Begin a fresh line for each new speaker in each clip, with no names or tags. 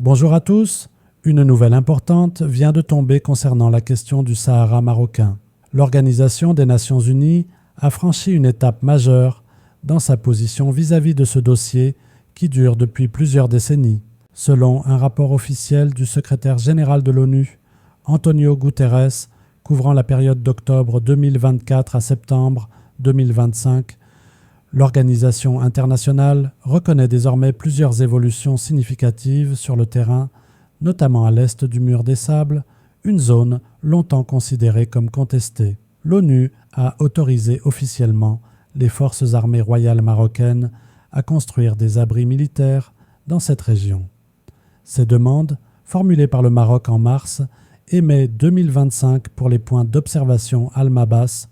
Bonjour à tous. Une nouvelle importante vient de tomber concernant la question du Sahara marocain. L'Organisation des Nations Unies a franchi une étape majeure dans sa position vis-à-vis de ce dossier qui dure depuis plusieurs décennies. Selon un rapport officiel du secrétaire général de l'ONU, Antonio Guterres, couvrant la période d'octobre 2024 à septembre 2025, l'organisation internationale reconnaît désormais plusieurs évolutions significatives sur le terrain, notamment à l'est du mur des Sables, une zone longtemps considérée comme contestée. L'ONU a autorisé officiellement les forces armées royales marocaines à construire des abris militaires dans cette région. Ces demandes, formulées par le Maroc en mars et mai 2025 pour les points d'observation Al-Mabas,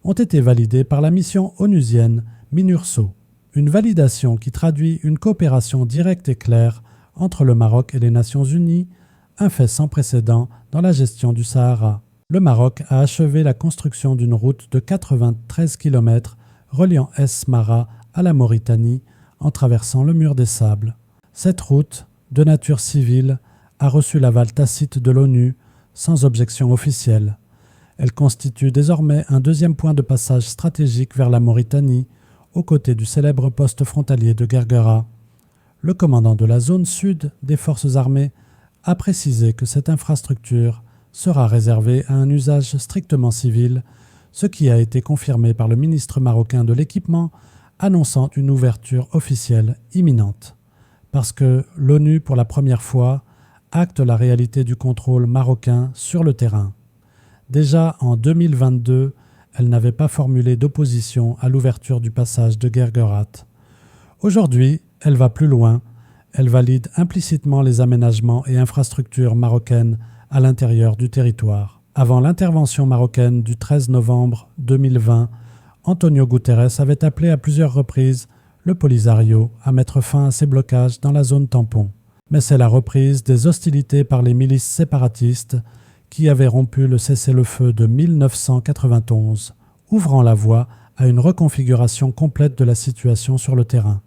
ont été validées par la mission onusienne MINURSO, une validation qui traduit une coopération directe et claire entre le Maroc et les Nations Unies, un fait sans précédent dans la gestion du Sahara. Le Maroc a achevé la construction d'une route de 93 km reliant Es-Mara à la Mauritanie en traversant le mur des Sables. Cette route, de nature civile, a reçu l'aval tacite de l'ONU sans objection officielle. Elle constitue désormais un deuxième point de passage stratégique vers la Mauritanie, aux côtés du célèbre poste frontalier de Guerguera. Le commandant de la zone sud des forces armées a précisé que cette infrastructure sera réservée à un usage strictement civil, ce qui a été confirmé par le ministre marocain de l'Équipement, annonçant une ouverture officielle imminente. Parce que l'ONU, pour la première fois, acte la réalité du contrôle marocain sur le terrain. Déjà en 2022, elle n'avait pas formulé d'opposition à l'ouverture du passage de Guerguerat. Aujourd'hui, elle va plus loin. Elle valide implicitement les aménagements et infrastructures marocaines à l'intérieur du territoire. Avant l'intervention marocaine du 13 novembre 2020, Antonio Guterres avait appelé à plusieurs reprises le Polisario à mettre fin à ces blocages dans la zone tampon. Mais c'est la reprise des hostilités par les milices séparatistes qui avaient rompu le cessez-le-feu de 1991, ouvrant la voie à une reconfiguration complète de la situation sur le terrain.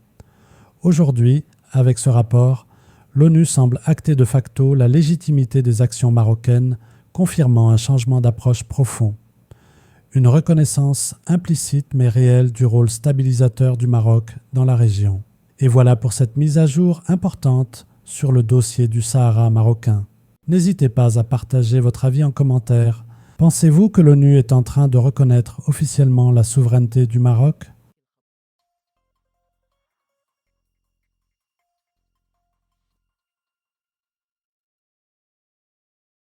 Aujourd'hui, avec ce rapport, l'ONU semble acter de facto la légitimité des actions marocaines, confirmant un changement d'approche profond. Une reconnaissance implicite mais réelle du rôle stabilisateur du Maroc dans la région. Et voilà pour cette mise à jour importante sur le dossier du Sahara marocain. N'hésitez pas à partager votre avis en commentaire. Pensez-vous que l'ONU est en train de reconnaître officiellement la souveraineté du Maroc ?